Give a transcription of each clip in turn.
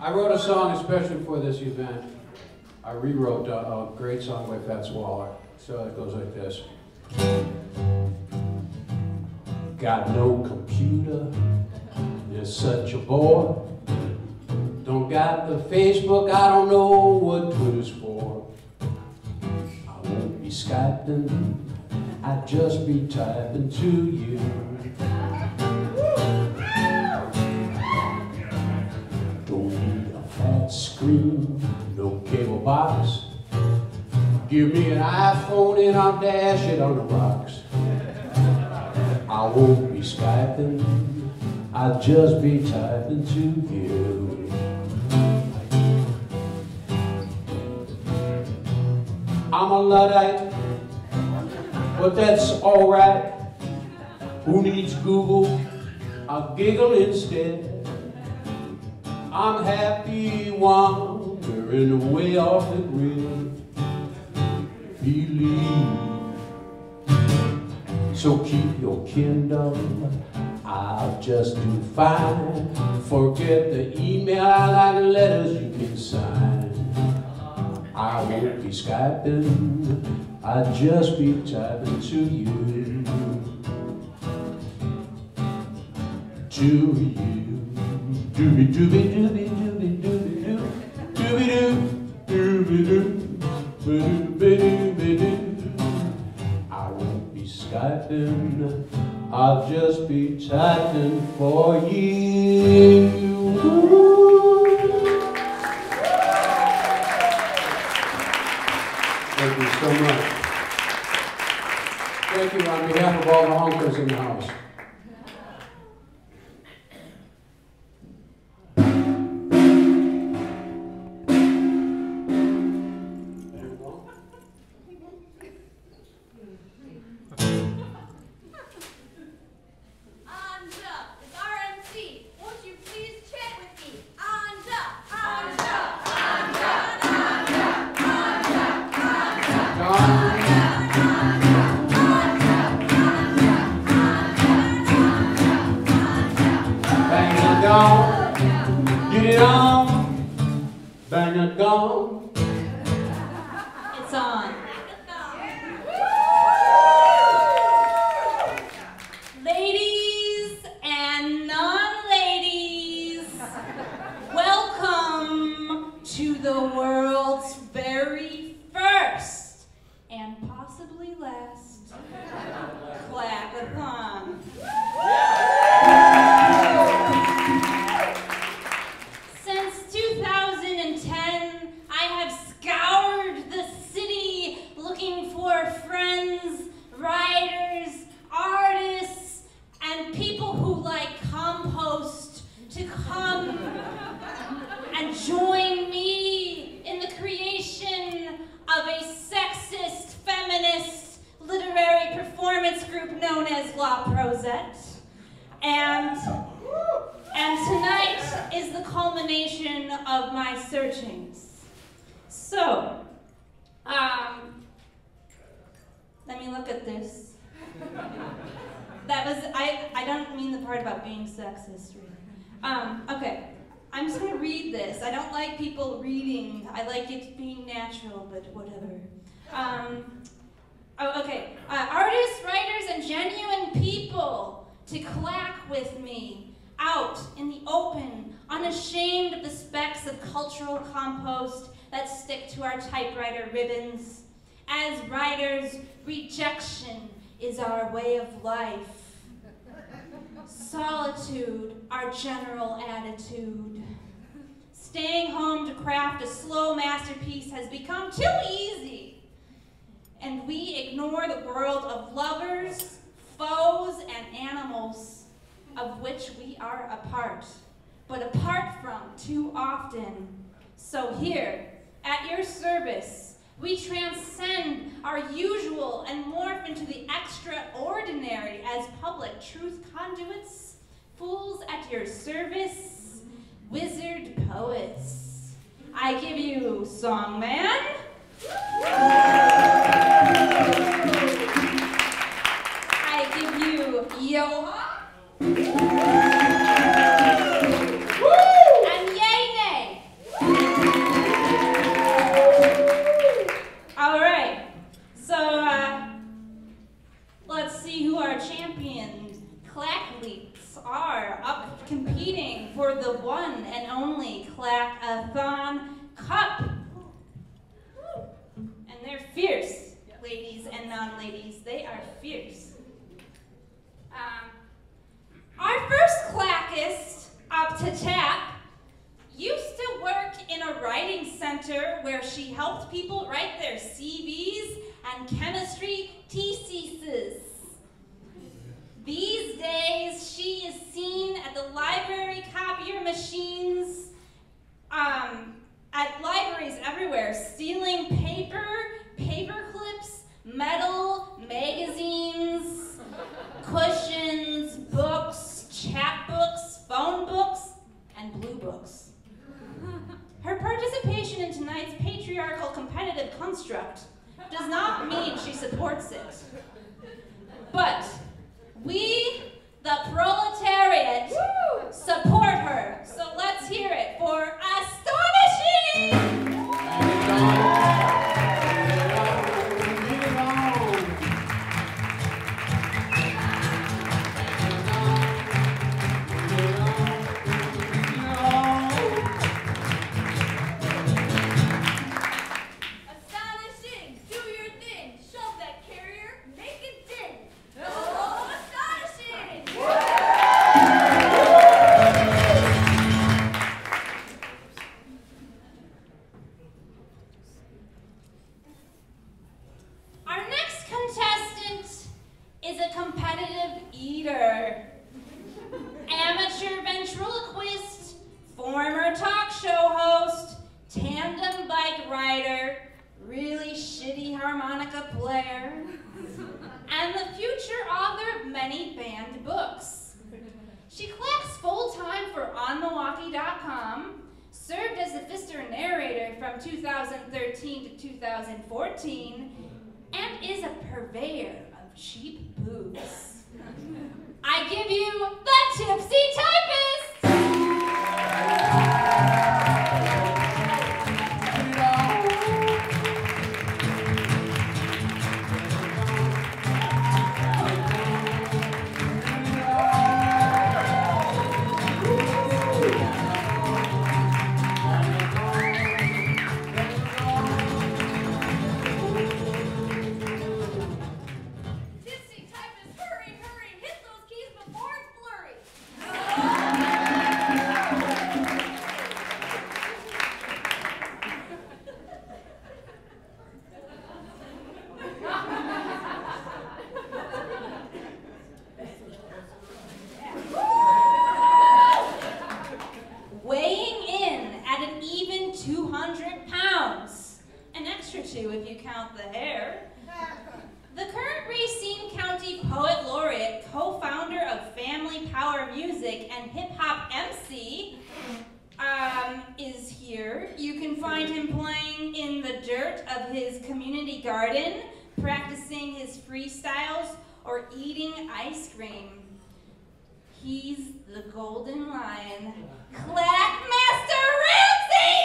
I wrote a song especially for this event. I rewrote a great song by Fats Waller. So it goes like this. Got no computer, you're such a bore. Don't got the Facebook, I don't know what Twitter's for. I won't be Skyping, I'd just be typing to you. Don't need a fat screen, no cable box. Give me an iPhone and I'll dash it on the rocks. I won't be Skyping, I'll just be typing to you. I'm a Luddite, but that's alright. Who needs Google? I'll giggle instead. I'm happy wandering way off the grid. Believe. So keep your Kindle, I'll just do fine. Forget the email, I like letters you can sign. I won't be Skyping, I'll just be typing to you. To you. Doobie doobie doobie doobie doobie doo. Doobie doo. Doobie doo. Doobie doobie doo. I won't be Skyping, I'll just be typing for you. Thank you so much. Thank you on behalf of all the honkers in the house. Get it on, bang it gone. It's on. Ladies and non-ladies, welcome to the world's very first and possibly last Clackathon. Since 2010, I have scoured the city looking for friends, writers, artists, and people who like compost to come and join me in the creation of a sexist, feminist, literary performance group known as La Prosette. And tonight is the culmination of my searchings. So, let me look at this. That was, I don't mean the part about being sexist, really. Okay, I'm just gonna read this. I don't like people reading. I like it being natural, but whatever. Okay, artists, writers, and genuine people to clack with me out in the open, unashamed of the specks of cultural compost that stick to our typewriter ribbons. As writers, rejection is our way of life. Solitude, our general attitude. Staying home to craft a slow masterpiece has become too easy. And we ignore the world of lovers, foes, and animals of which we are a part, but apart from too often. So here, at your service, we transcend our usual and morph into the extraordinary as public truth conduits, fools at your service, wizard poets. I give you Songman. I give you Yoha. And Yay Nay. only Clackathon Cup. And they're fierce, ladies and non-ladies. They are fierce. Our first clackist up to tap used to work in a writing center where she helped people write their CVs and chemistry theses. These days, she is seen at the library copier machines, at libraries everywhere, stealing paper, paper clips, metal, magazines, cushions, books, chapbooks, phone books, and blue books. Her participation in tonight's patriarchal competitive construct does not mean she supports it. But we, the proletariat, support her. So let's hear it for Astonishing! Served as the Pfister narrator from 2013 to 2014, and is a purveyor of cheap booze. I give you the Tipsy Typist! If you count the hair. The current Racine County Poet Laureate, co-founder of Family Power Music and hip-hop MC, is here. You can find him playing in the dirt of his community garden, practicing his freestyles, or eating ice cream. He's the Golden Lion, Clackmaster Ramsey!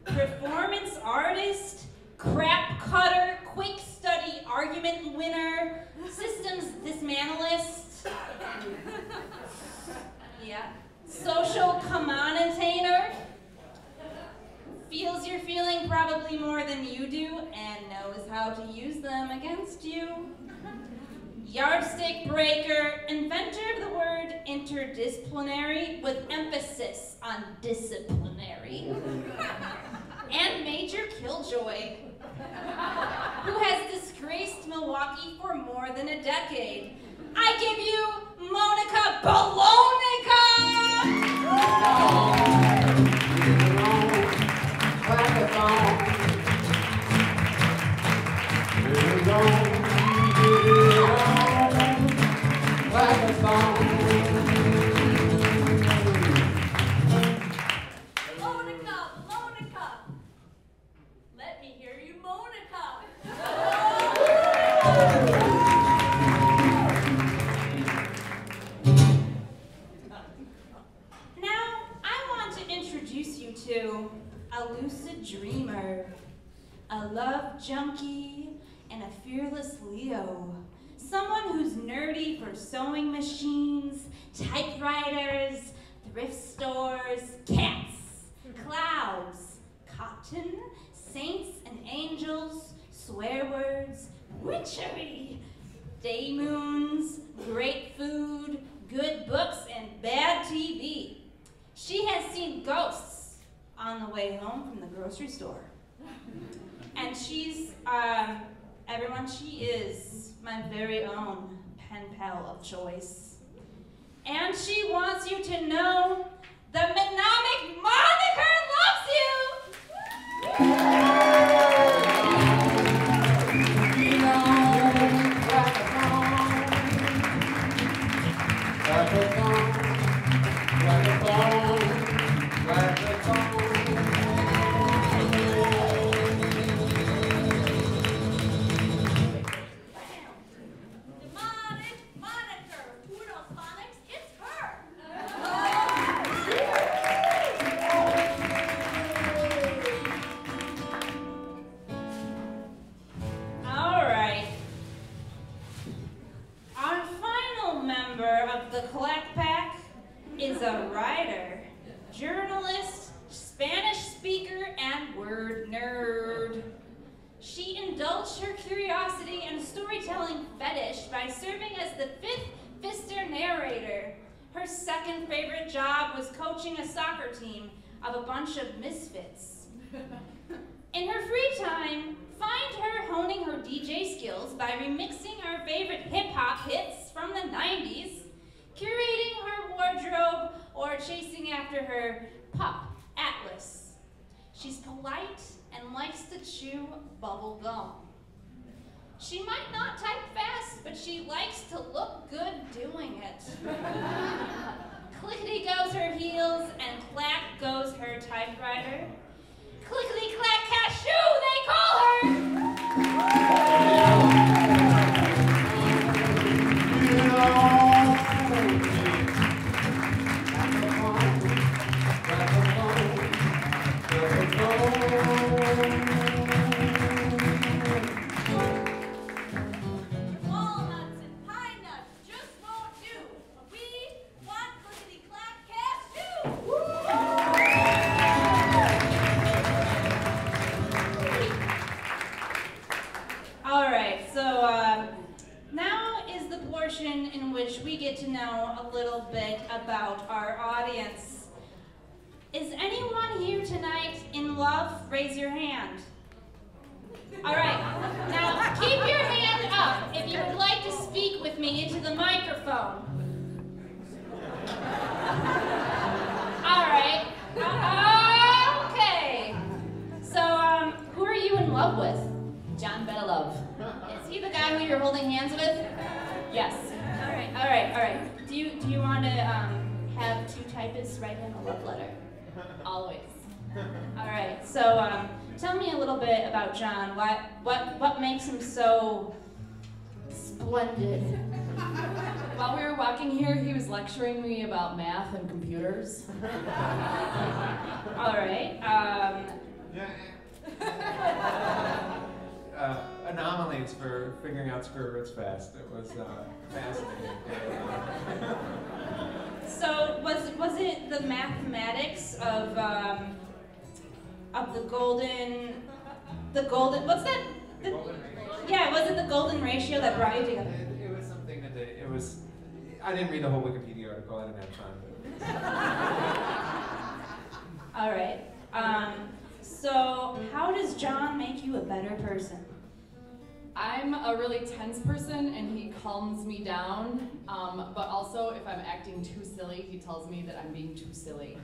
Performance artist, crap cutter, quick study argument winner, systems dismantlist, yeah, social commentator, feels your feeling probably more than you do and knows how to use them against you. Yardstick breaker, inventor of the word interdisciplinary with emphasis on disciplinary. And Major Killjoy, who has disgraced Milwaukee for more than a decade. I give you Monica Balonica! dreamer, a love junkie, and a fearless Leo. Someone who's nerdy for sewing machines, typewriters, thrift stores, cats, clouds, cotton, saints and angels, swear words, witchery, day moons, great food, good books, and bad TV. She has seen ghosts on the way home from the grocery store. And she's, everyone, she is my very own pen pal of choice. And she wants you to know the Mnemonic Moniker loves you! The Clack Pack is a writer, journalist, Spanish speaker, and word nerd. She indulged her curiosity and storytelling fetish by serving as the fifth Fister narrator. Her second favorite job was coaching a soccer team of a bunch of misfits. In her free time, find her honing her DJ skills by remixing our favorite hip-hop hits from the 90s, curating her wardrobe, or chasing after her pop atlas. She's polite and likes to chew bubble gum. She might not type fast, but she likes to look good doing it. Clickety goes her heels and clack goes her typewriter. Clickety clack cashew, they call her! In which we get to know a little bit about our audience. Is anyone here tonight in love? Raise your hand. All right, now keep your hand up if you would like to speak with me into the microphone. All right, okay. So, who are you in love with? John Betalove. Is he the guy who you're holding hands with? Yes. All right. Do you want to have two typists write him a love letter? Always. All right. So tell me a little bit about John. What makes him so splendid? While we were walking here, he was lecturing me about math and computers. All right. Anomalies for figuring out square roots fast. It was fascinating. So was it the mathematics of the golden what's that? Yeah, was it the golden ratio that brought you together? It was something that it was. I didn't read the whole Wikipedia article. I didn't have time. All right. So how does John make you a better person? I'm a really tense person, and he calms me down. But also, if I'm acting too silly, he tells me that I'm being too silly.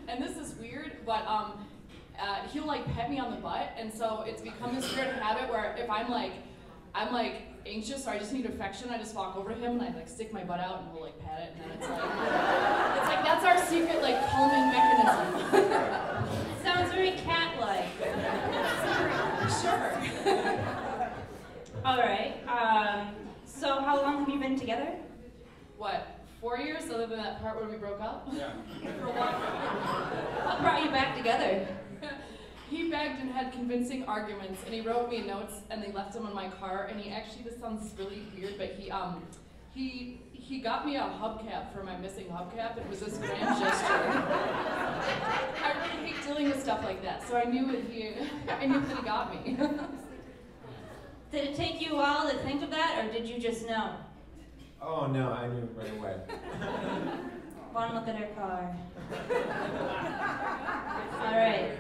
And this is weird, but he'll like pet me on the butt, and so it's become this weird habit where if I'm like anxious or I just need affection, I just walk over to him and I like stick my butt out and we'll like pat it, and then it's like that's our secret like calming mechanism. Sounds very cat-like. Sure. All right. So how long have you been together? What, 4 years other than that part where we broke up? Yeah. For what? What brought you back together? He begged and had convincing arguments, and he wrote me notes, and they left them in my car. And he actually, this sounds really weird, but he got me a hubcap for my missing hubcap. It was this grand gesture. I really hate dealing with stuff like that, so I knew that he got me. Did it take you a while to think of that, or did you just know? Oh no, I knew right away. One look at her car. All right.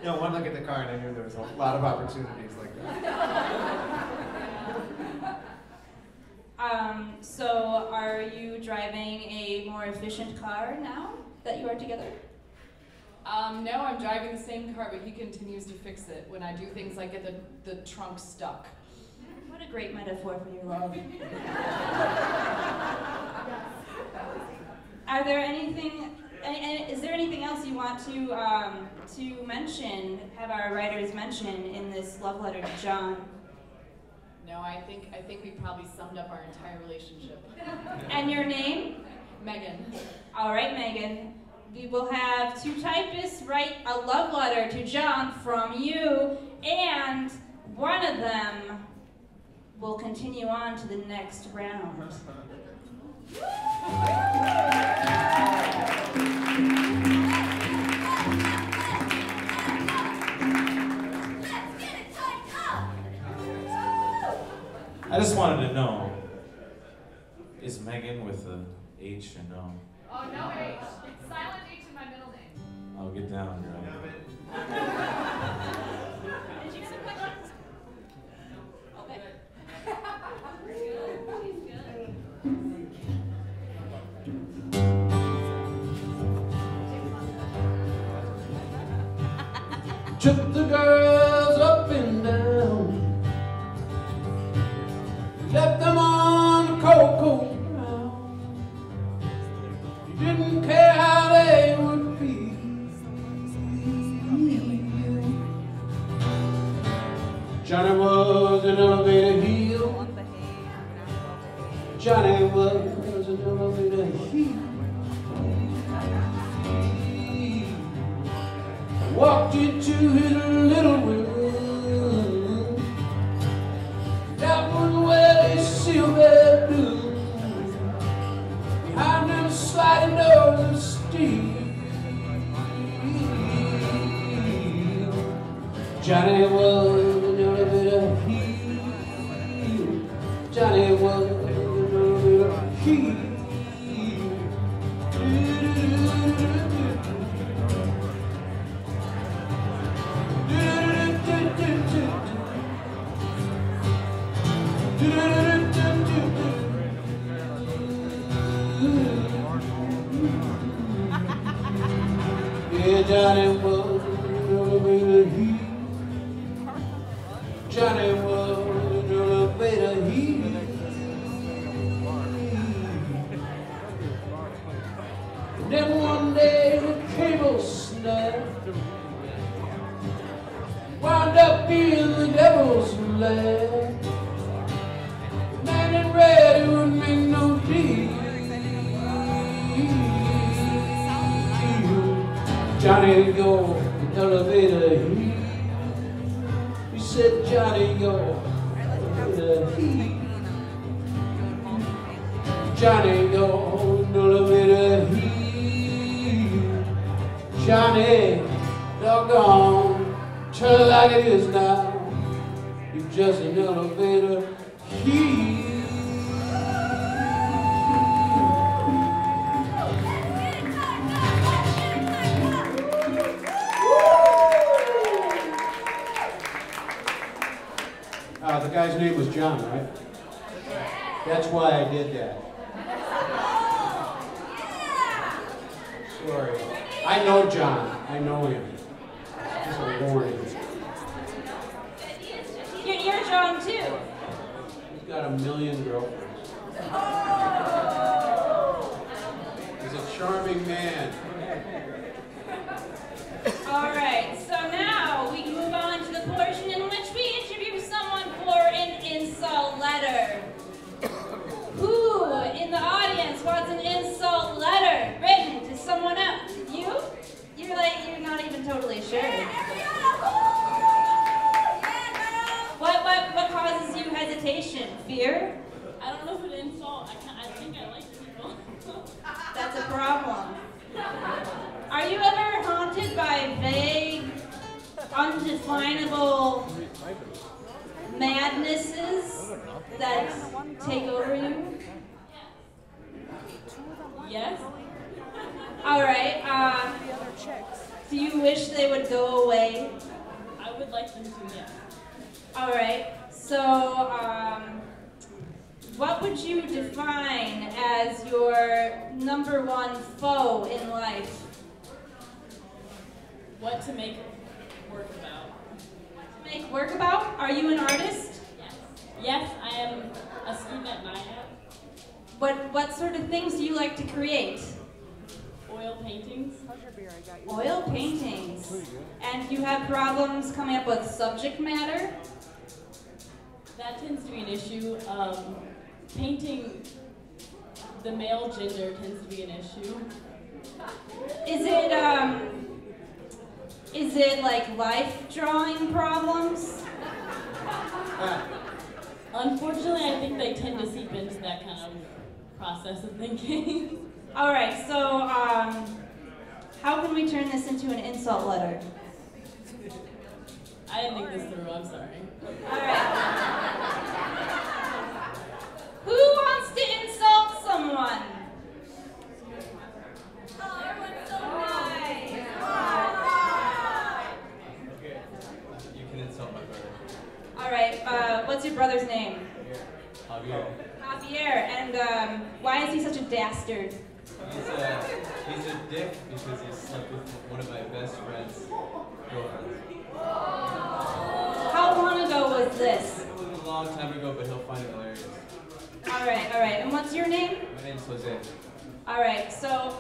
No, one look at the car and I knew there was a lot of opportunities like that. So are you driving a more efficient car now that you are together? No, I'm driving the same car, but he continues to fix it when I do things like get the trunk stuck. What a great metaphor for your love. Are there anything? Is there anything else you want to mention? Have our writers mention in this love letter to John? No, I think we probably summed up our entire relationship. And your name? Megan. All right, Megan. We will have two typists write a love letter to John from you, and one of them will continue on to the next round. I just wanted to know, is Megan with a H or no? Oh, no H. Silent H in my middle name. I'll get down, girl. Did you some questions? Okay. Took the girls up and down, left them on the cocoa ground. You didn't care how they would feel. Johnny was an elevator heel. Johnny was an elevator heel. Walked into his little room. That was where they sealed their doom. Behind them sliding doors of steel, Johnny was an elevator heel. Johnny was an elevator heel. Yeah, Johnny was an elevator heel. Johnny was an elevator heel. And then one day the cable snapped, wound up being the devil's lair. Man in red, it would make no deal. Johnny, you're an elevator heel. He said, Johnny, you're an elevator heel. Johnny, you're an elevator heel. Johnny, doggone, turn it like it is now. You're just an elevator heel. The guy's name was John, right? That's why I did that. Sorry. I know John. I know him. Just a warning. You're John too. He's got 1 million girlfriends. He's a charming man. All right, so now we can move on to the portion in which we interview someone for an insult letter. Who in the audience wants an insult letter written to someone else? You? You're not even totally sure. Fear? I don't know if it's an insult. I think I like people. That's a problem. Are you ever haunted by vague, undefinable madnesses that take over you? Yes? Alright, do you wish they would go away? I would like them to, yes. Alright, so, what would you define as your number one foe in life? What to make work about? To make work about? Are you an artist? Yes. Yes, I am a student at NIAT. What sort of things do you like to create? Oil paintings. Oil paintings. And you have problems coming up with subject matter? That tends to be an issue. Painting the male gender tends to be an issue. Is it like life drawing problems? Unfortunately, I think they tend to seep into that kind of process of thinking. All right, so how can we turn this into an insult letter? I didn't think this through, I'm sorry. All right. Who wants to insult someone? Oh, everyone's so nice. Okay, you can insult my brother. All right, what's your brother's name? Javier. Javier, and why is he such a dastard? He's a dick because he slept with one of my best friend's girlfriends. How long ago was this? It was a long time ago, but he'll find it hilarious. All right, and what's your name? My name's Jose. All right, so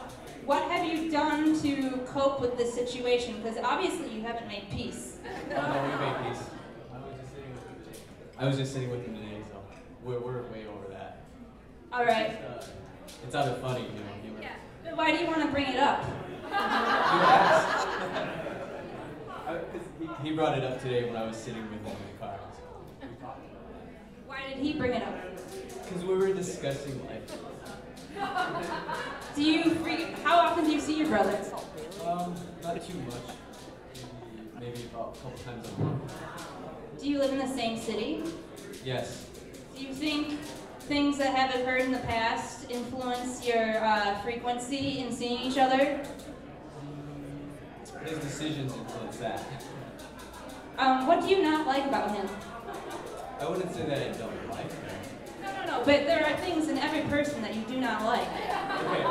what have you done to cope with this situation? Because obviously you haven't made peace. Oh no, we made peace. I was just sitting with him today, so we're way over that. All right. It's out of funny, you know. Humor. Yeah. But why do you want to bring it up? You asked. He brought it up today when I was sitting with him in the car. So we talked. Why did he bring it up? Because we were discussing life. How often do you see your brother? Not too much. Maybe about a couple times a month. Do you live in the same city? Yes. Do you think things that have occurred in the past influence your frequency in seeing each other? His decisions influence that. What do you not like about him? I wouldn't say that I don't like him. No, but there are things in every person that you do not like. Okay.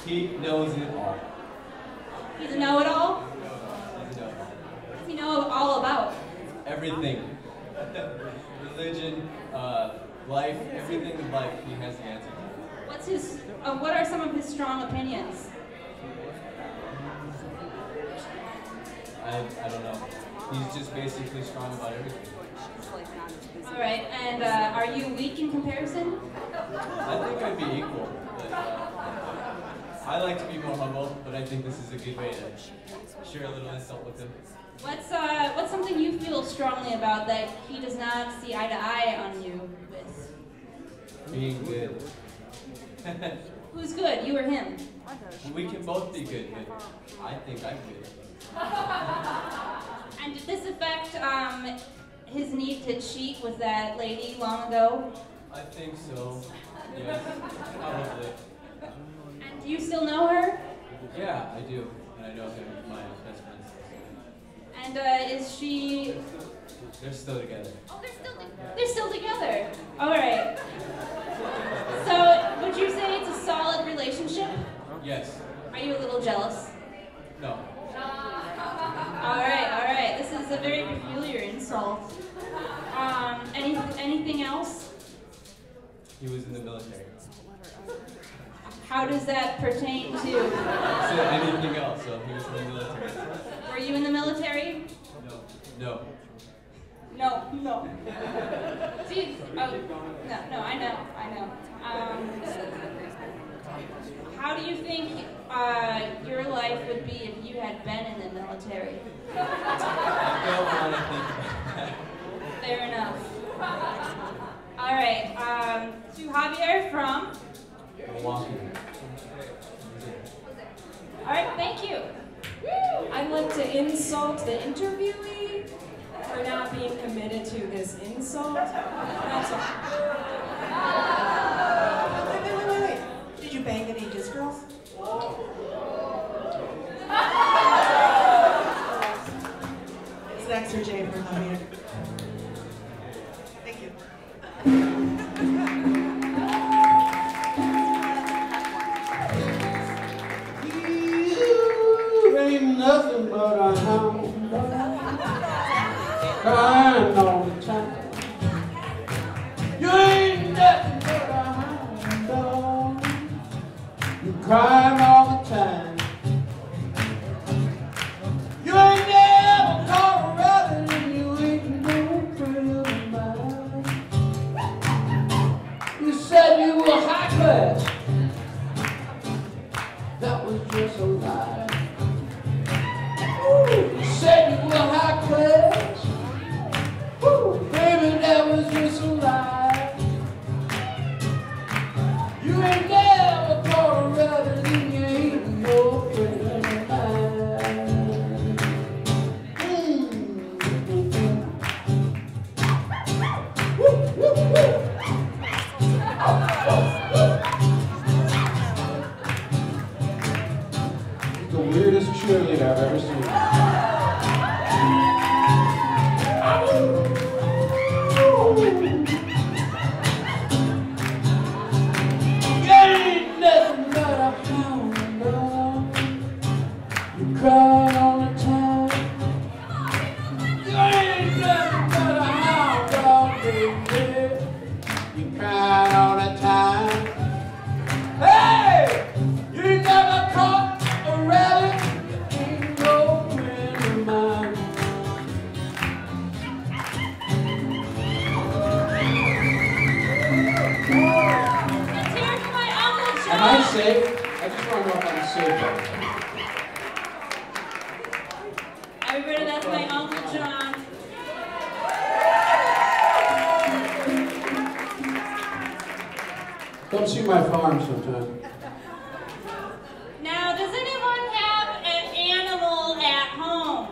He knows it all. He's a know-it-all? He's a know-it-all. What does he know all about? Everything. Religion, life, everything in life, he has the answer to. What are some of his strong opinions? I don't know. He's just basically strong about everything. All right, and are you weak in comparison? I think I'd be equal, but I like to be more humble, but I think this is a good way to share a little insult with him. What's something you feel strongly about that he does not see eye to eye on you with? Being good. Who's good, you or him? We can both be good, but I think I'm good. And did this affect his need to cheat with that lady long ago? I think so. Yes, probably. And do you still know her? Yeah, I do. And I know him, my best friend. And is she... They're still together. Oh, they're still together. All right. So, would you say it's a solid relationship? Yes. Are you a little jealous? No. All right. This is a very peculiar insult. Anything else? He was in the military. How does that pertain to? I said anything else, so he was in the military. Were you in the military? No. No. See, no, I know. How do you think your life would be if you had been in the military? I don't want to think about that. Fair enough. Javier from? Milwaukee. All right, thank you. I'd like to insult the interviewee for not being committed to this insult. That's all. Wait. Did you bang any disc girls? It's an extra J for Javier. Thank you. You ain't nothing but a hound dog, crying all the time. You ain't nothing but a hound dog, you crying all the time. You ain't never caught a rabbit and you ain't no friend of mine. You said you were high class. That was just a lie. Ooh, you said you were high class. Ooh, baby, that was just a lie. You ain't never caught a rabbit and you ain't no friend of mine. Woo, woo, woo. The weirdest cheerleader I've ever seen. You ain't nothing but a hound dog. You cry all the time. You ain't nothing but a hound dog, baby. You cry all the time. Hey! You never caught a rabbit, ain't no friend of mine. Let's hear it for my Uncle John. Am I safe? I just want to know if I'm safe. Everybody, that's my Uncle John. Come see my farm sometime. Now, does anyone have an animal at home?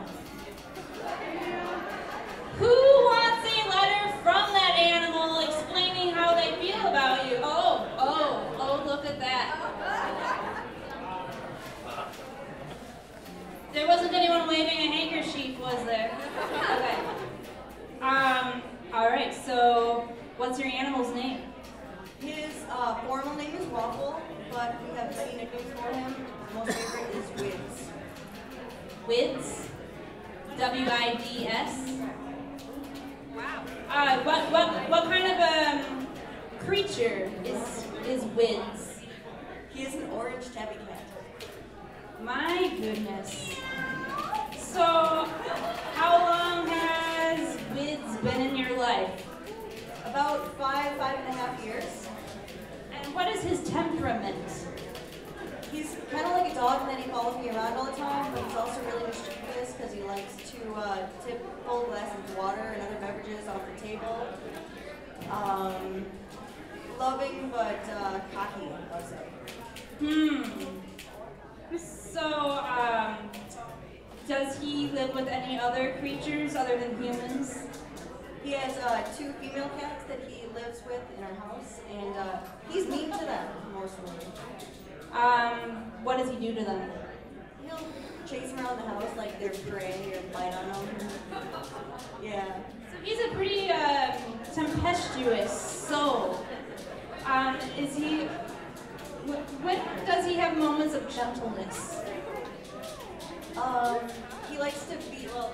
Who wants a letter from that animal explaining how they feel about you? Oh, look at that. There wasn't anyone waving a handkerchief, was there? Okay. All right, so what's your animal's name? His formal name is Waffle, but we have many nicknames for him. Most favorite is Wids. Wids? W-I-D-S? Wow. What kind of creature is Wids? He is an orange tabby cat. My goodness. So, how long has Wids been in your life? About 5.5 years. And what is his temperament? He's kind of like a dog, and then he follows me around all the time, but he's also really mischievous because he likes to tip full glasses of water and other beverages off the table. Loving, but cocky, I would say. So, does he live with any other creatures other than humans? He has 2 female cats that he lives with in our house, and he's mean to them, mostly. What does he do to them? He'll chase them around the house like they're prey or bite on them. Yeah. So he's a pretty tempestuous soul. Is he? When does he have moments of gentleness? He likes to be, he'll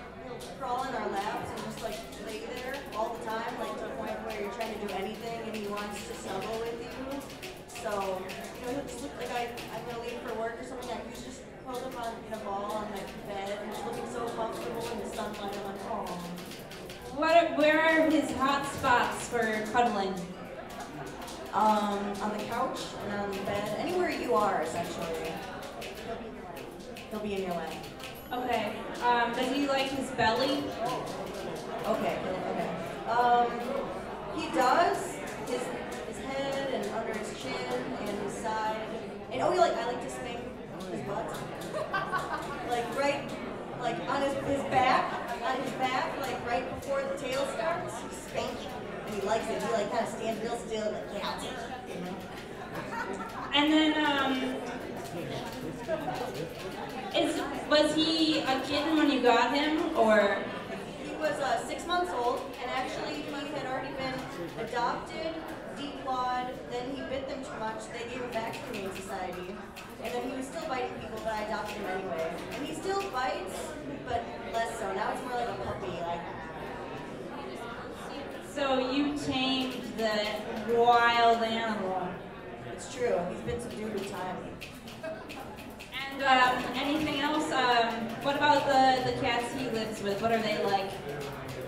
crawl in our laps and just like lay there all the time, like to the point where you're trying to do anything and he wants to snuggle with you. So, he'll just look like I'm gonna leave for work or something, like he's just curled up in a ball on my bed and just looking so comfortable in the sunlight. I'm like, oh. Where are his hot spots for cuddling? On the couch and on the bed, anywhere you are, essentially. He'll be in your lap. Okay. Does he like his belly? Okay. He does. His head and likes it. He like kind of stands real still and like counts it, you know? And then, was he a kitten when you got him, or? He was 6 months old, and actually he had already been adopted, declawed, then he bit them too much, they gave him back to the Humane Society, and then he was still biting people, but I adopted him anyway. And he still bites, but less so. Now it's more like a puppy, like. So you tamed the wild animal. It's true, he's been subdued with time. And anything else? What about the cats he lives with? What are they like?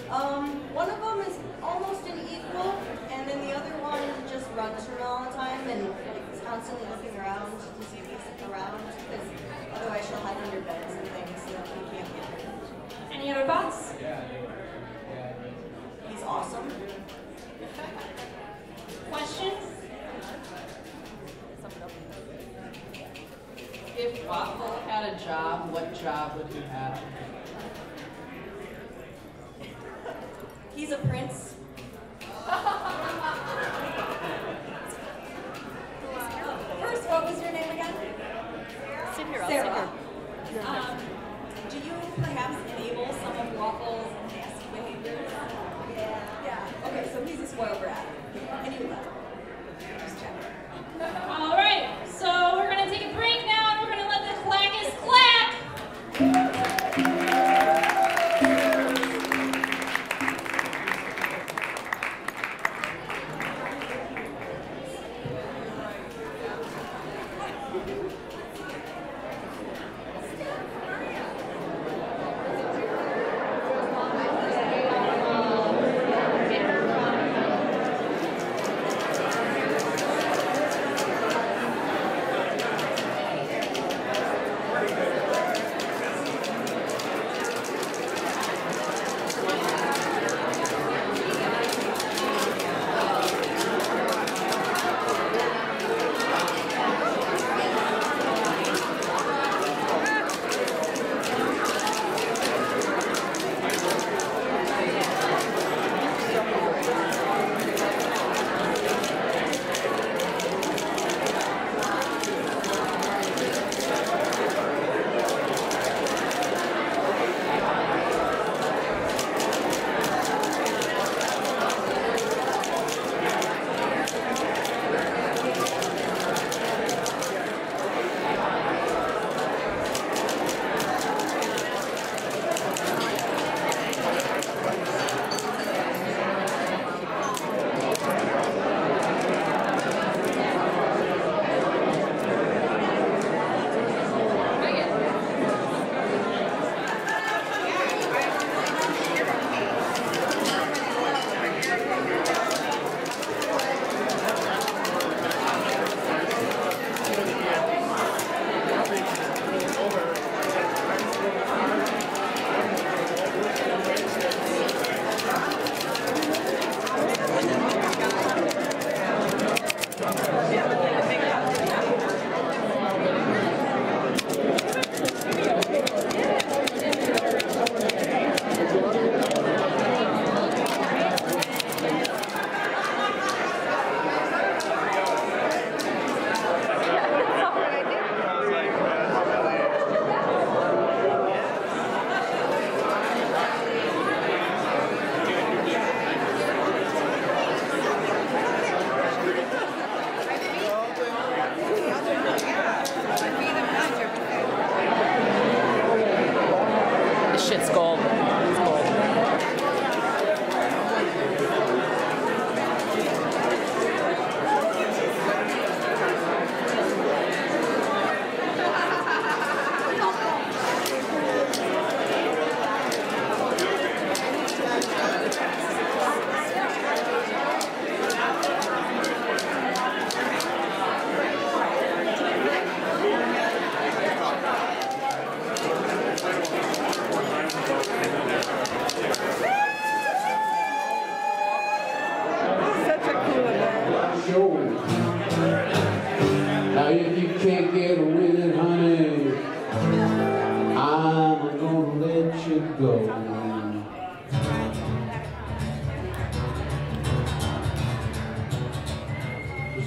One of them is almost an equal, and then the other one just runs from all the time and like, is constantly looking around to see if he's around, because otherwise she'll hide under beds and things so that we can't get her. Any other thoughts? He's awesome. Questions? If Waffle had a job, what job would he have? He's a prince. First, what was your name again? Sarah. Do you perhaps enable some of Waffle's nasty behaviors? Yeah. Okay, so he's a spoiled brat. And you love him. Just checking. All right, so we're going to take a break now, and we're going to let the clackers clack.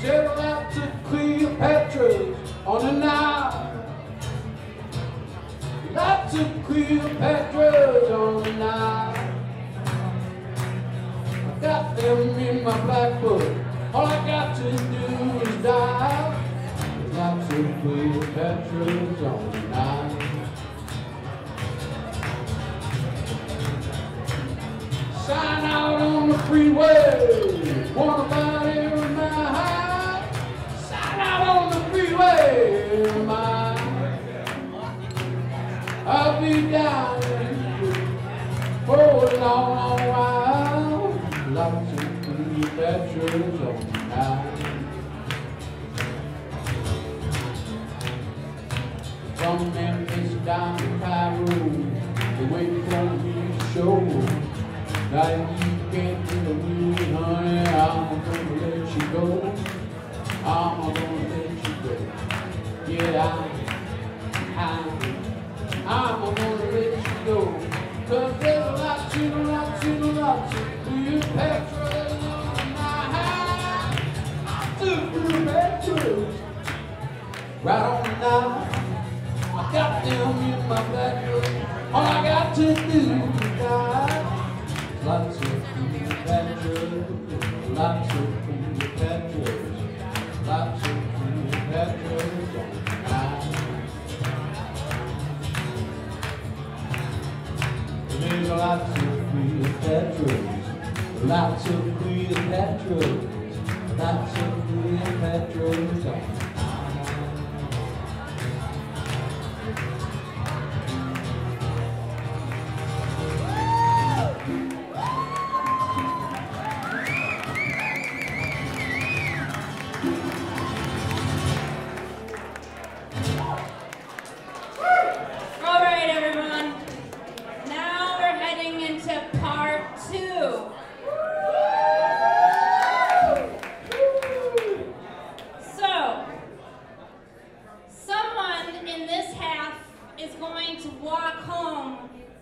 Sailed out to Cleopatra's on the Nile. Lots of Cleopatra's on the Nile. I got them in my black book. All I got to do is dial. Lots of Cleopatra's on the Nile. Sign out on the freeway. Wanna buy every mile. Sign out on the freeway every mile. I'll be down for a long, long while. Lots of Cleopatra's on the Nile. From Memphis down to Cairo, they wait for me to show. Now if you can't get a wheel, honey, I'm gonna let you go. I'm gonna let you go. Yeah, I'm gonna let you go. 'Cause there's lots and lots and lots of Cleopatra's on the Nile. Lots of Cleopatra's right on the Nile. I got them in my back room. All I got to do is die. Lots of Cleopatra's, lots of Cleopatra's, lots of Cleopatra's on the Nile. There's lots of Cleopatra's, lots of Cleopatra's, lots of Cleopatra's on the Nile.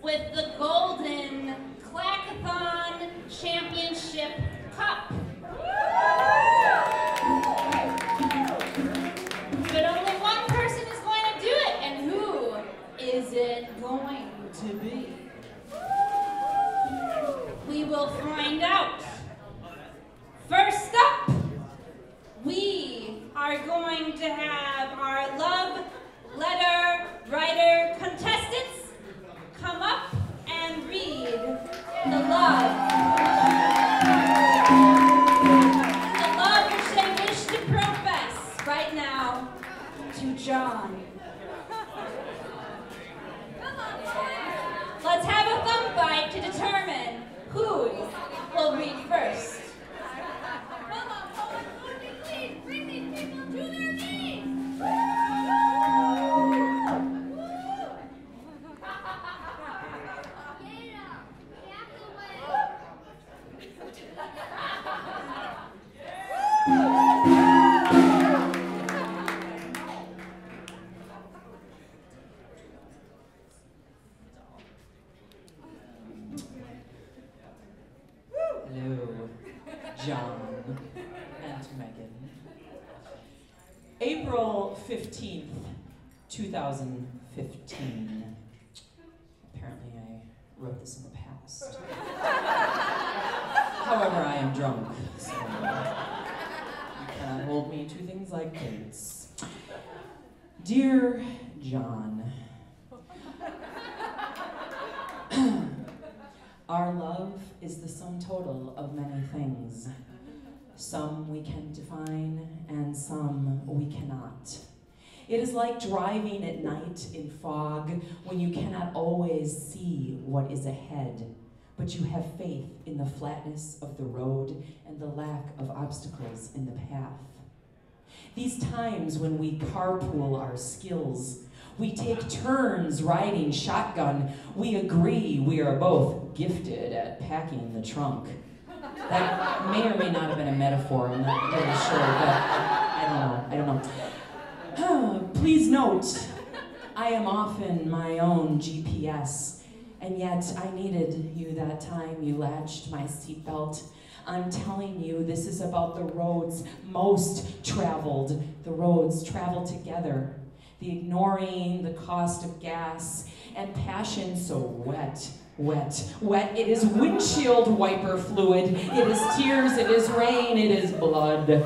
With the golden Clackathon Championship Cup. But only one person is going to do it, and who is it going to be? We will find out. First up, we are going to have our love letter writer contestants come up and read the love which they wish to profess right now to John. Let's have a thumb fight to determine who will read first. Come on, poets, please bring these people to their knees. Hello, John and Megan. April 15th, 2015. Apparently I wrote this in the past. However, I am drunk, so you cannot hold me to things like dates. Dear John, our love is the sum total of many things. Some we can define, and some we cannot. It is like driving at night in fog when you cannot always see what is ahead, but you have faith in the flatness of the road and the lack of obstacles in the path. These times when we carpool our skills, we take turns riding shotgun, we agree we are both gifted at packing the trunk. That may or may not have been a metaphor, I'm not really sure, but I don't know. Please note, I am often my own GPS, and yet I needed you that time you latched my seatbelt. I'm telling you, this is about the roads most traveled. The roads travel together. The ignoring the cost of gas and passion so wet. Wet. It is windshield wiper fluid. It is tears, it is rain, it is blood.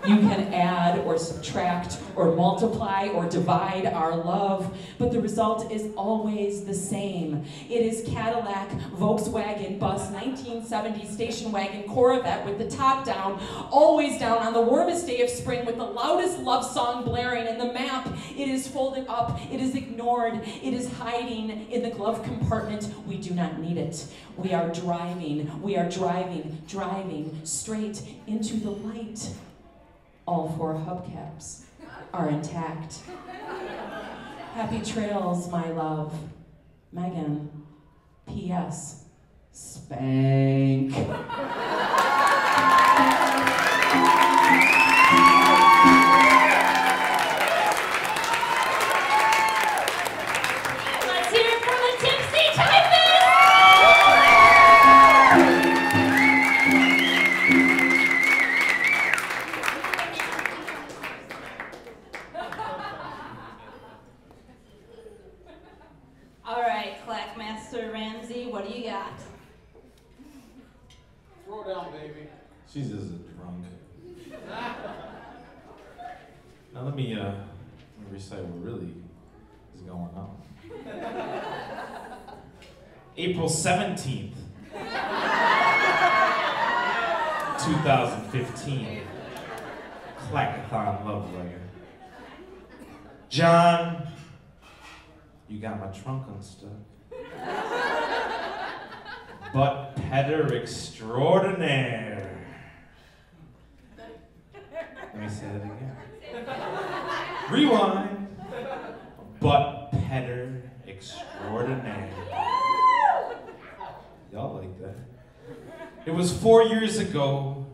You can add or subtract or multiply or divide our love, but the result is always the same. It is Cadillac, Volkswagen, bus, 1970 station wagon, Corvette with the top down, always down on the warmest day of spring with the loudest love song blaring, and the map, it is folded up, it is ignored, it is hiding in the glove compartment. We do not need it. We are driving straight into the light. All 4 hubcaps are intact. Happy trails, my love. Megan, P.S. Spank. Let's hear it for the tipsy typist! All right, Clackmaster Ramsey, what do you got? Throw down, baby. She's just a drunk. Now let me recite what really is going on. April 17th, 2015. Clackathon love letter. John, you got my trunk unstuck. Butt petter extraordinaire. Let me say that again. Rewind. Butt petter extraordinaire. Y'all like that? It was 4 years ago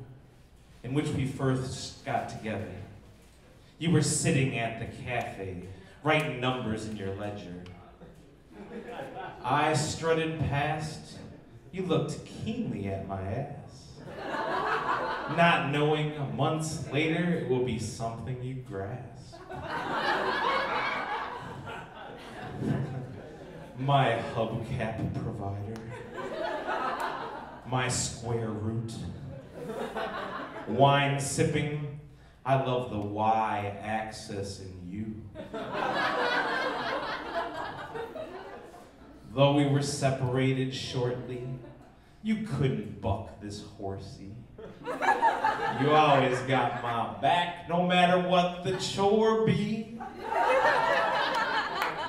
in which we first got together. You were sitting at the cafe, writing numbers in your ledger. I strutted past. You looked keenly at my ass. Not knowing months later it will be something you grasp. My hubcap provider. My square root. Wine sipping. I love the y-axis in you. Though we were separated shortly, you couldn't buck this horsey. You always got my back, no matter what the chore be.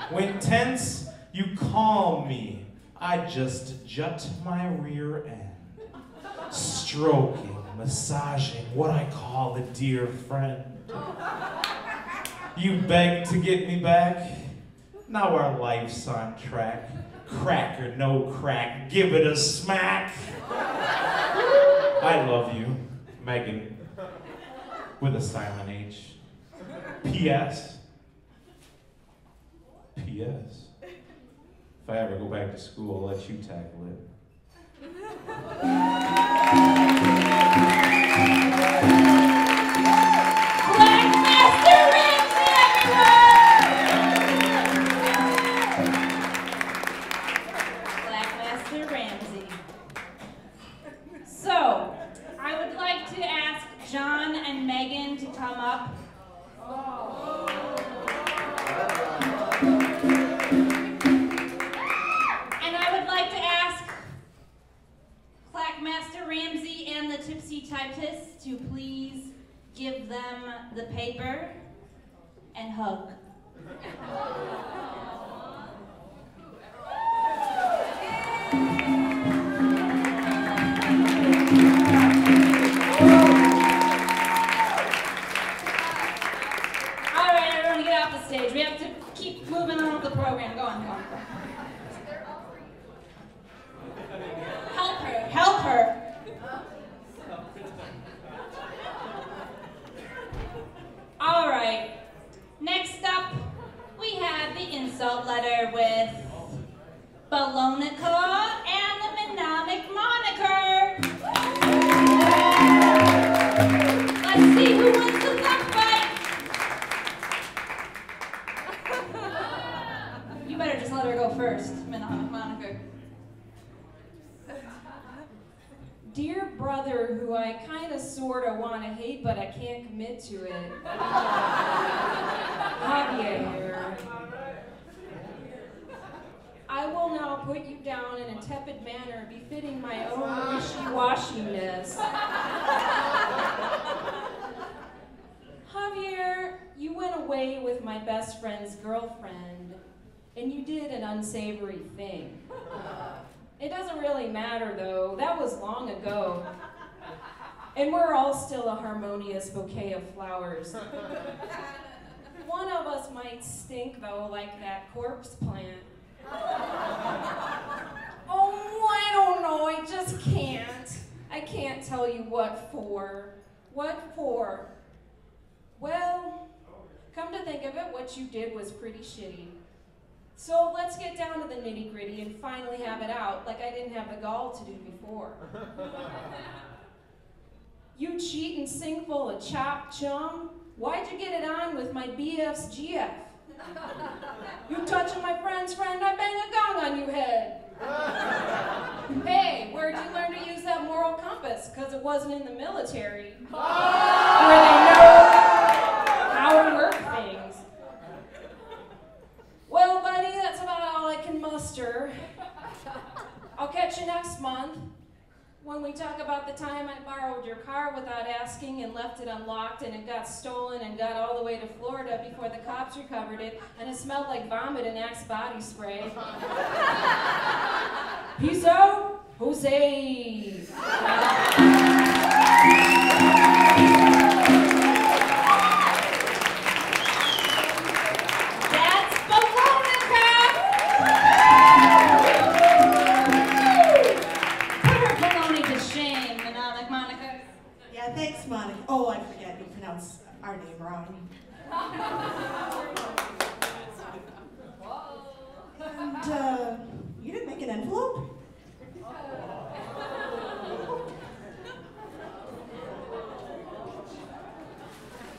When tense, you calm me. I just jut my rear end. Stroking, massaging, what I call a dear friend. You beg to get me back. Now our life's on track. Crack or no crack, give it a smack. I love you, Megan, with a silent H. P.S. P.S. If I ever go back to school, I'll let you tackle it. Clackmaster Ramsey, Clackmaster Ramsey. So, I would like to ask John and Megan to come up. And I would like to ask Clackmaster Ramsey and the Tipsy Typist to please give them the paper and hug. All right, everyone get off the stage. We have to keep moving on with the program. Go on, go on, go on. Help her, help her. All right, next up, we have the insult letter with Balonica and the Mnemonic Moniker. see who wins the duck fight. You better just let her go first, Monica. Dear brother, who I kinda sorta wanna hate, but I can't commit to it. Javier. I will now put you down in a tepid manner befitting my own wishy-washiness. Javier, you went away with my best friend's girlfriend, and you did an unsavory thing. It doesn't really matter, though. That was long ago. And we're all still a harmonious bouquet of flowers. One of us might stink, though, like that corpse plant. Oh, I don't know. I just can't. I can't tell you what for. What for? Well, come to think of it, what you did was pretty shitty. So let's get down to the nitty-gritty and finally have it out, like I didn't have the gall to do before. You cheat and sing full of chop chum? Why'd you get it on with my BF's GF? You touching my friend's friend, I bang a gong on you head. Hey, where'd you learn to use that moral compass? Because it wasn't in the military. Where they know how to work things. Well, buddy, that's about all I can muster. I'll catch you next month when we talk about the time I borrowed your car without asking and left it unlocked and it got stolen and got all the way to Florida before the cops recovered it and it smelled like vomit and Axe body spray. Peace out, Jose. Thanks, Monica. Oh, I forget you pronounce our name wrong. And, you didn't make an envelope?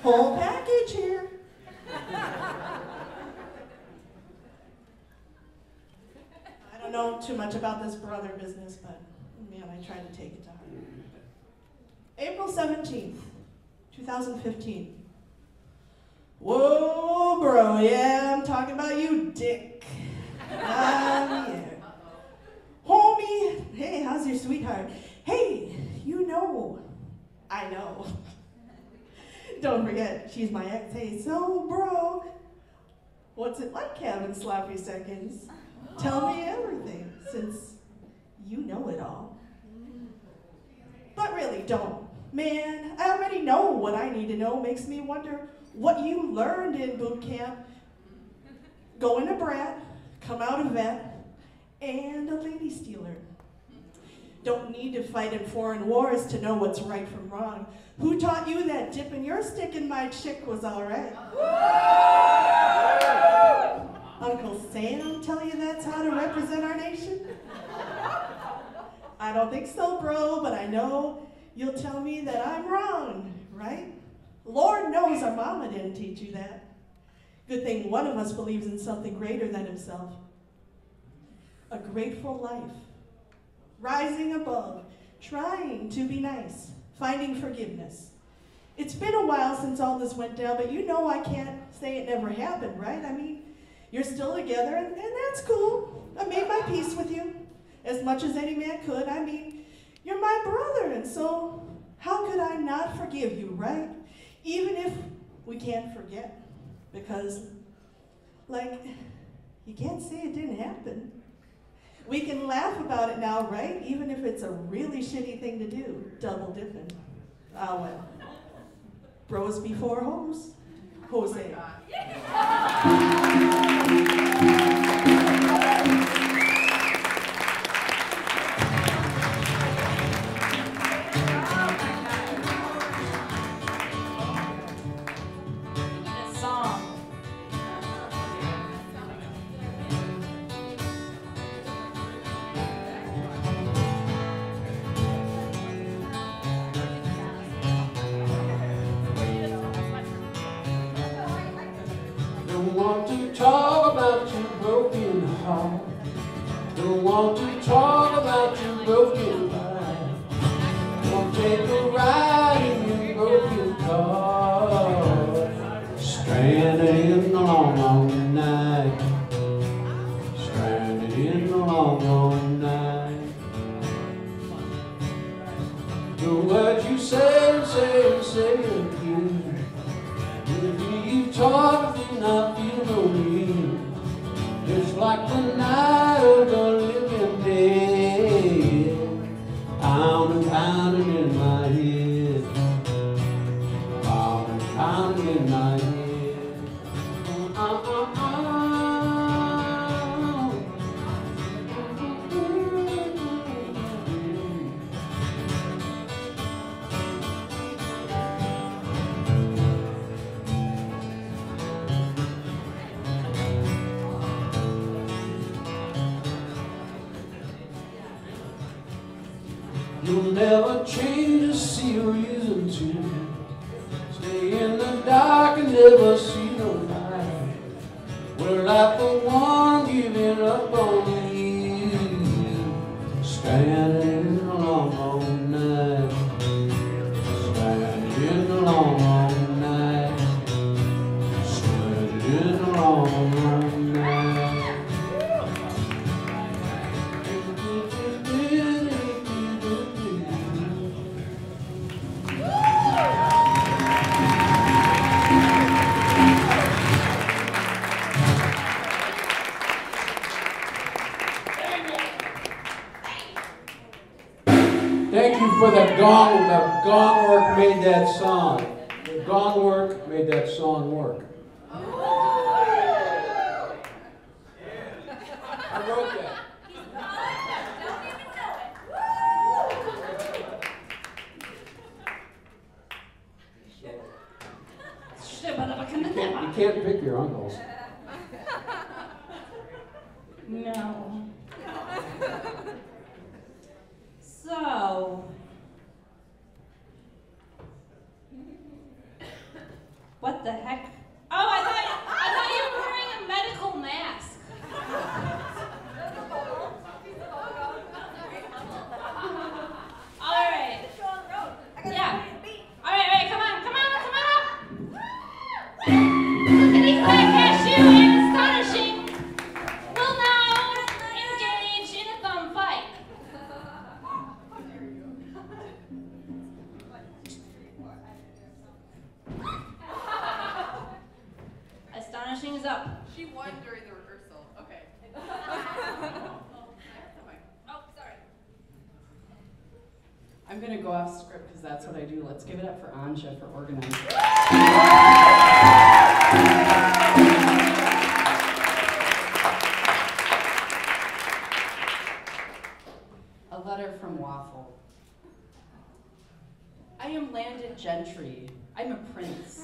Whole package here. I don't know too much about this brother business, but man, I tried to take it to heart. April 17th, 2015. Whoa, bro, yeah, I'm talking about you, dick. Yeah. Homie, hey, how's your sweetheart? Hey, you know, I know. Don't forget, she's my ex. Hey, so, bro, what's it like having sloppy seconds? Tell me everything, since you know it all. But really, don't. Man, I already know what I need to know. Makes me wonder what you learned in boot camp. Going a brat, come out a vet, and a lady stealer. Don't need to fight in foreign wars to know what's right from wrong. Who taught you that dipping your stick in my chick was all right? Uncle Sam tell you that's how to represent our nation? I don't think so, bro, but I know you'll tell me that I'm wrong, right? Lord knows our mama didn't teach you that. Good thing one of us believes in something greater than himself. A grateful life. Rising above, trying to be nice, finding forgiveness. It's been a while since all this went down, but you know I can't say it never happened, right? I mean, you're still together, and that's cool. I made my peace with you, as much as any man could. I mean, you're my brother, and so how could I not forgive you, right? Even if we can't forget, because, like, you can't say it didn't happen. We can laugh about it now, right? Even if it's a really shitty thing to do, double dipping. Ah, well. Bros before hoes. Jose. want to talk about your broken heart. Won't take a ride in your broken car. Stranded in the long, long night. Stranded in the long, long night. The words you say and say and say again. If you talk and not feel no need. It's like the night of the living dead. Pounding, pounding in my head. Pounding, pounding in my head. You'll never change or see a reason to stay in the dark and never see no light. We're like the one giving up on you. Standing in the long, long night. Standing in the long, long night. Standing in the long, long night. Thank you for the gong. The gong work made that song. The gong work made that song work. I wrote that. You can't pick your uncles. No. So, what the heck? Oh, I thought you were wearing a medical mask. All right. Yeah. All right, come on up. Look at these black cashew and astonishing. We'll now engage in a thumb fight. Astonishing is up. She won during the rehearsal. Okay. Oh, sorry. I'm going to go off script because that's what I do. Let's give it up for Anja for organizing. A letter from Waffle. I am landed gentry. I'm a prince.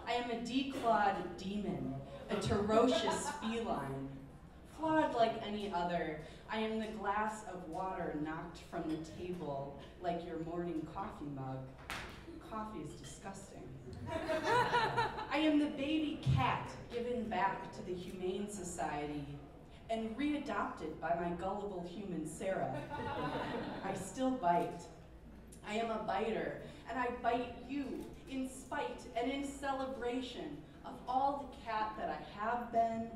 I am a declawed demon, a ferocious feline. Flawed like any other, I am the glass of water knocked from the table like your morning coffee mug. Coffee is disgusting. I am the baby cat given back to the Humane Society and readopted by my gullible human Sarah. I still bite. I am a biter, and I bite you in spite and in celebration of all the cat that I have been,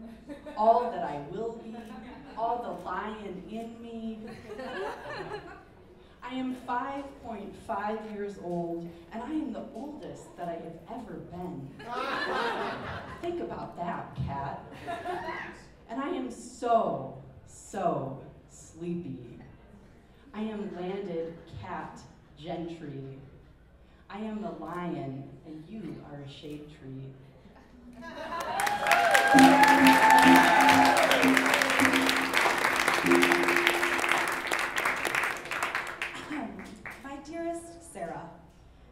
all that I will be, all the lion in me. I am 5.5 years old, and I am the oldest that I have ever been. Think about that, cat. And I am so sleepy. I am landed cat gentry. I am the lion, and you are a shade tree. My dearest Sarah,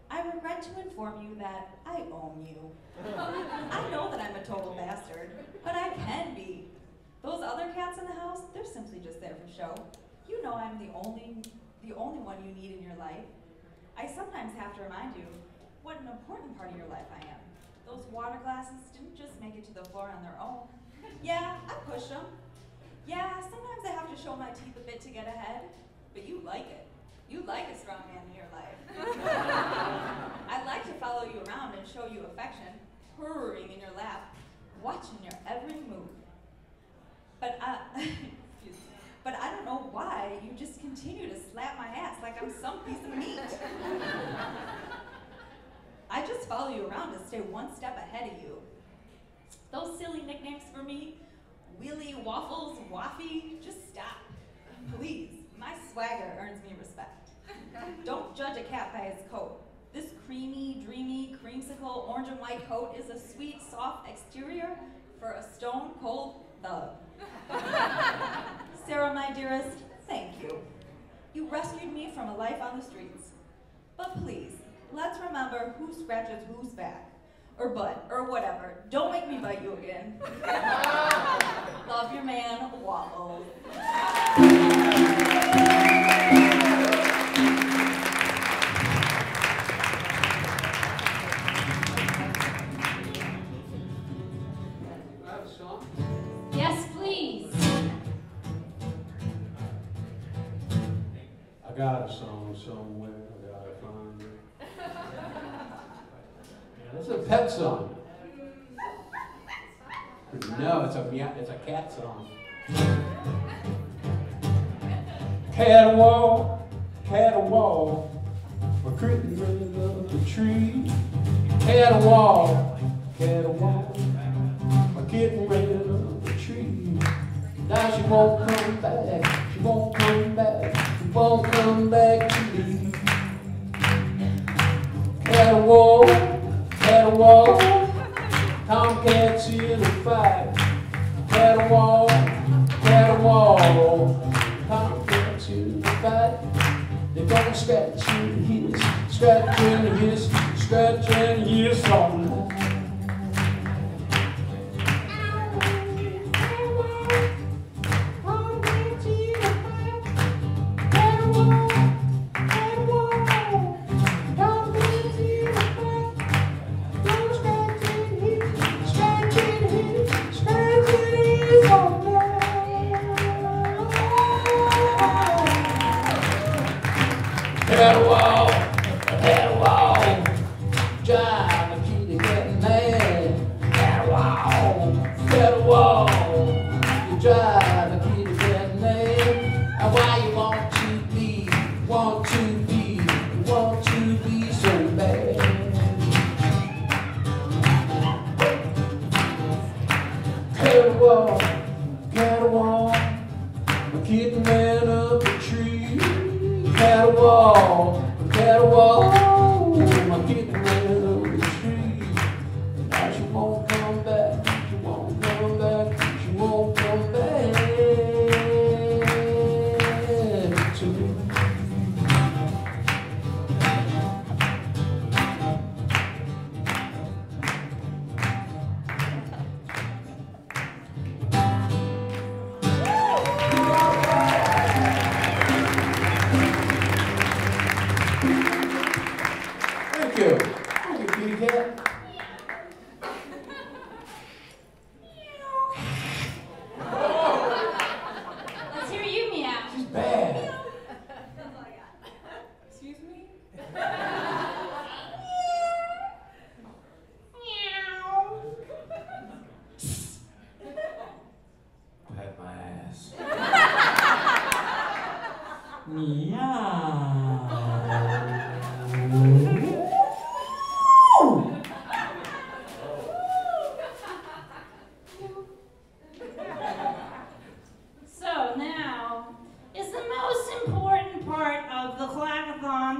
I regret to inform you that I own you. I know that I'm a total bastard, but I can be. Those other cats in the house, they're simply just there for show. You know I'm the only one you need in your life. I sometimes have to remind you what an important part of your life I am. Those water glasses didn't just make it to the floor on their own. Yeah, I pushed them. Yeah, sometimes I have to show my teeth a bit to get ahead, but you like it. You like a strong man in your life. I'd like to follow you around and show you affection, purring in your lap, watching your every move. But excuse me, but I don't know why you just continue to slap my ass like I'm some piece of meat. I just follow you around to stay one step ahead of you. Those silly nicknames for me, Wheelie, Waffles, Waffy, just stop. Please, my swagger earns me respect. Don't judge a cat by his coat. This creamy, dreamy, creamsicle, orange and white coat is a sweet, soft exterior for a stone-cold thug. Sarah, my dearest, thank you. You rescued me from a life on the streets. But please, let's remember who scratches whose back, or butt, or whatever. Don't make me bite you again. Love your man, Waffles. Yes, please. I got a song somewhere, I gotta find it. It's a pet song. No, it's a cat song. Cat a wall, a curtain ring of the tree. Cat a wall, a kitten ran up the tree. Now she won't come back, she won't come back, she won't come back to me. Cat a wall, tomcats in a fight. Cat a wall, tomcats in a fight. They're gonna scratch and hiss, scratch and hiss, scratch and hiss all night. Cat a wall, drive a kitty cat mad. Cat a wall, you drive a kitty cat mad. And why you want to be so bad? Cat a wall, a kitten ran up a tree. Cat a wall, my kitten ran up the tree. Now she won't come back, she won't come back, she won't come back to me. Thank you. Thank you, kitty cat. Let's hear you meow. She's bad. Excuse me? Pat my ass. So now is the most important part of the Clackathon.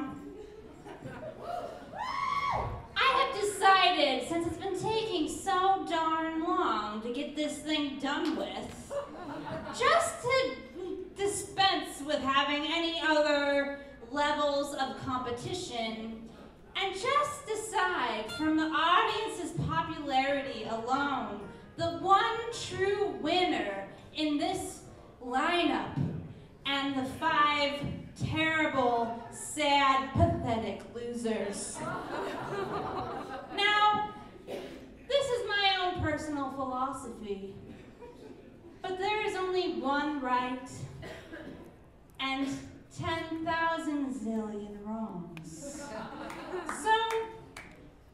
I have decided, since it's been taking so darn long to get this thing done with, just to dispense with having any other levels of competition and just decide from the audience's popularity alone the one true winner in this lineup and the 5 terrible, sad, pathetic losers. Now, this is my own personal philosophy, but there is only only one right and 10,000 zillion wrongs. So,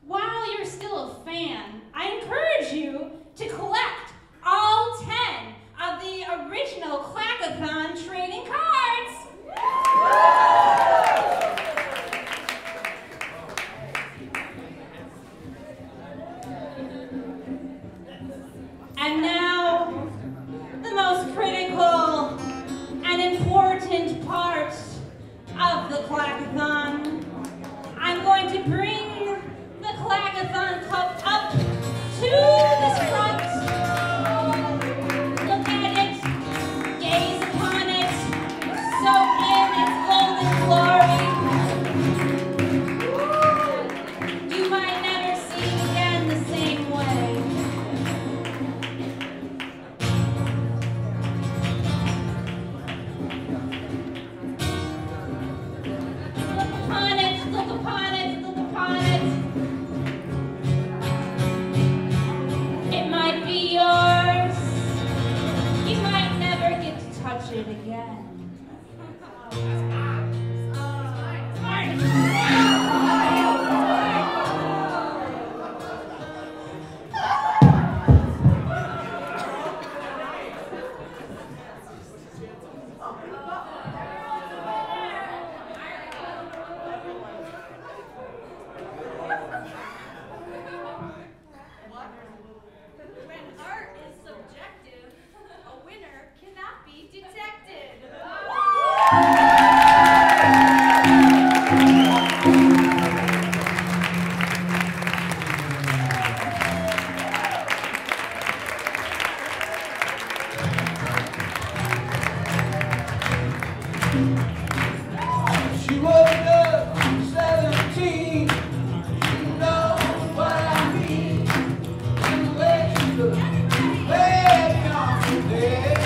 while you're still a fan, I encourage you to collect all 10 of the original Clackathon trading cards. And now, the most critical and important part of the Clackathon. I'm going to bring the Clackathon cup up to the front. Look at it, gaze upon it, soak in its golden glory. You might never see it again the same way. Look upon it, look upon it, look upon it. It might be yours. You might never get to touch it again. When art is subjective, a winner cannot be detected. She was just 17. You know what I mean. And the way she looked, way beyond today.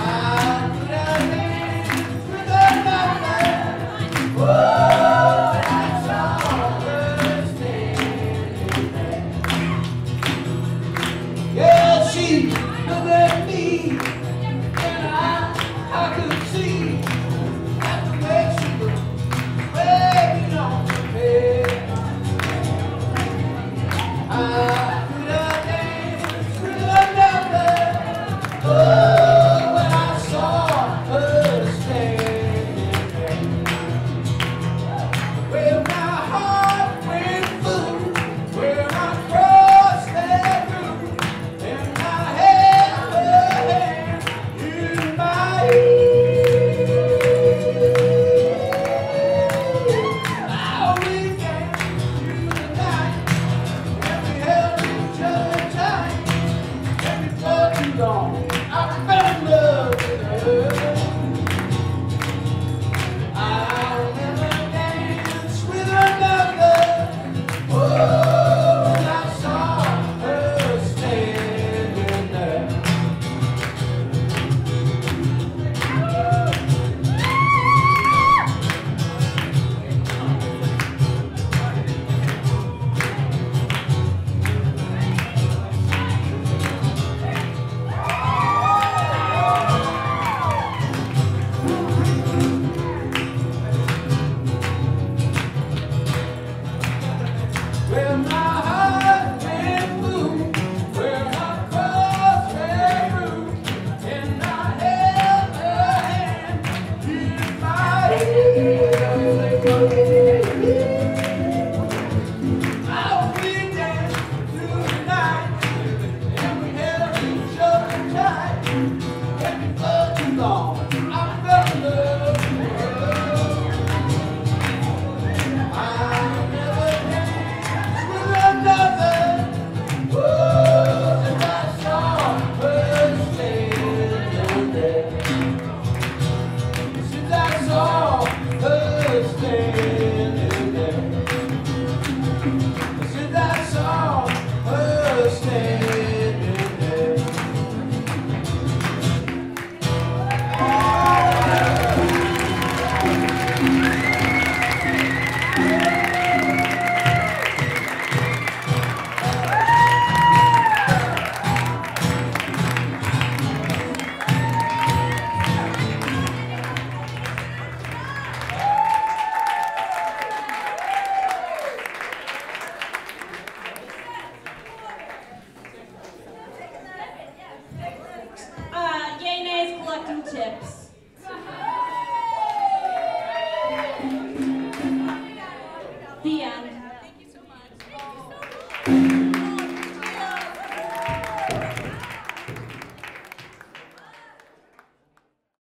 I could have danced with another. Oh, I saw her standing there. Yeah, she looked at me. I could see that the way she looked, way on the bed. I could have danced with another. Oh, when I saw her standing there. Well, my heart went full, where I crossed that room, and I held her hand in my ear. Oh, we danced through the night, and we held each other tight, and before too long, I fell in love with her. I'll never dance with another. Oh, when I saw her standing there. Well, my